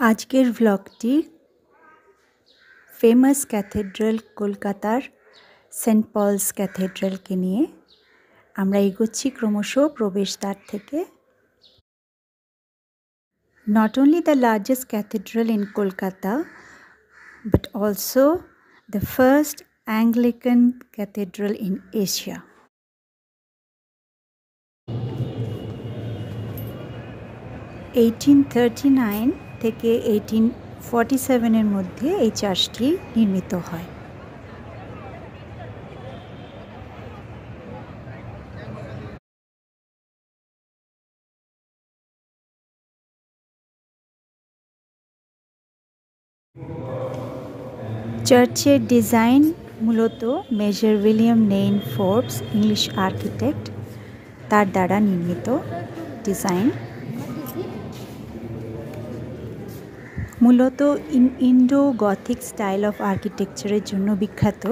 आजकेर व्लगटी famous cathedral कलकातार सेंट पल्स कैथेड्रल के निये आमरा एगोচ্ছি क्रमश प्रवेशद्वार थेके। Not only the largest cathedral in Kolkata but also the first Anglican cathedral in Asia. (1839) থেকে 1847 এর মধ্যে এই চার্চটি নির্মিত হয়। চার্চের ডিজাইন মূলত মেজর উইলিয়াম নেইন ফোর্বস ইংলিশ আর্কিটেক্ট তার দ্বারা নির্মিত ডিজাইন। মূলত ইন্ডো গথিক স্টাইল অফ আর্কিটেকচারের জন্য বিখ্যাত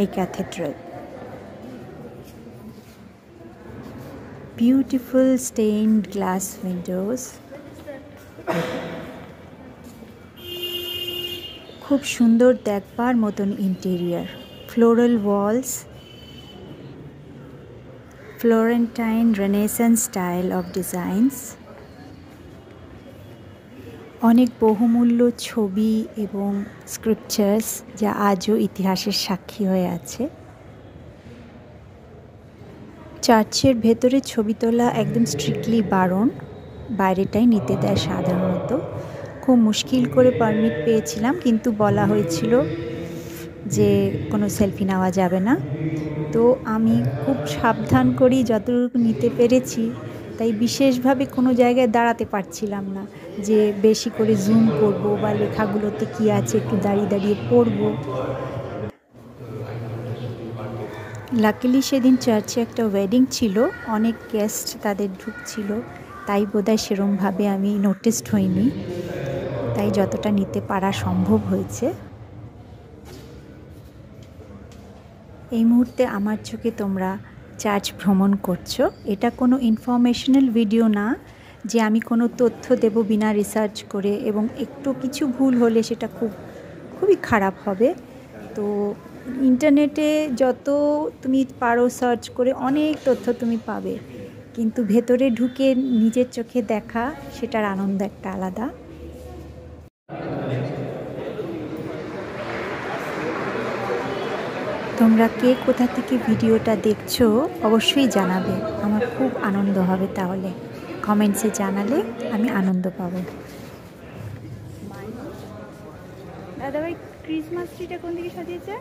এই cathedral. Beautiful stained glass windows, খুব সুন্দর দেখবার মতন interior, floral walls, Florentine Renaissance style of designs, অনেক বহুমূল্য ছবি এবং স্ক্রিপচার্স যা আজও ইতিহাসের সাক্ষী হয়ে আছে। চার্চের ভেতরে ছবি তোলা একদম স্ট্রিক্টলি বারণ, বাইরেটাই নিতে দেয় সাধারণত। খুব মুশকিল করে পারমিট পেয়েছিলাম, কিন্তু বলা হয়েছিল যে কোনো সেলফি নেওয়া যাবে না। তো আমি খুব সাবধান করেই যতটুকু নিতে পেরেছি, তাই বিশেষভাবে কোনো জায়গায় দাঁড়াতে পারছিলাম না যে বেশি করে জুম করব বা লেখাগুলোতে কী আছে একটু দাঁড়িয়ে দাঁড়িয়ে পড়ব। লাকিলি সেদিন চার্চে একটা ওয়েডিং ছিল, অনেক গেস্ট তাদের ঢুকছিল, তাই বোধহয় সেরমভাবে আমি নোটিসড হইনি, তাই যতটা নিতে পারা সম্ভব হয়েছে। এই মুহূর্তে আমার চোখে তোমরা চার্চ ভ্রমণ করছো। এটা কোনো ইনফরমেশনাল ভিডিও না যে আমি কোনো তথ্য দেব বিনা রিসার্চ করে, এবং একটু কিছু ভুল হলে সেটা খুবই খারাপ হবে। তো ইন্টারনেটে যত তুমি পারো সার্চ করে অনেক তথ্য তুমি পাবে, কিন্তু ভেতরে ঢুকে নিজের চোখে দেখা সেটার আনন্দ একটা আলাদা। তোমরা কে কোথা থেকে ভিডিওটা দেখছো অবশ্যই জানাবে, আমার খুব আনন্দ হবে। তাহলে কমেন্টসে জানালে আমি আনন্দ পাবো। দাদাভাই ক্রিসমাস ট্রিটা কোন দিকে সাজিয়েছে?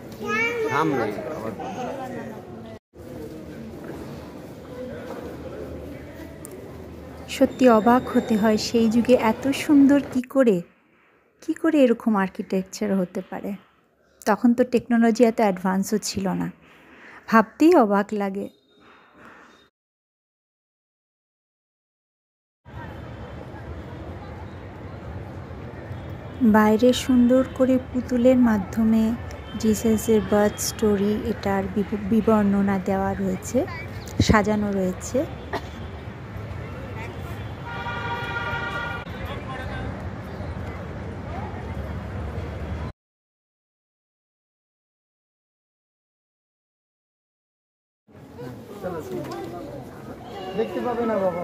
সত্যি অবাক হতে হয়, সেই যুগে এত সুন্দর কি করে এরকম আর্কিটেকচার হতে পারে। তখন তো টেকনোলজি এত অ্যাডভান্সও ছিল না, ভাবতেই অবাক লাগে। বাইরে সুন্দর করে পুতুলের মাধ্যমে জিসাসের বার্থ স্টোরি এটার বিবর্ণনা দেওয়া রয়েছে, সাজানো রয়েছে। দেখতে পাবে না বাবা,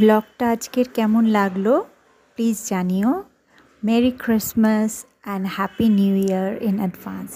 ব্লগটা আজকের কেমন লাগলো প্লিজ জানিও। Merry Christmas and happy new year in advance.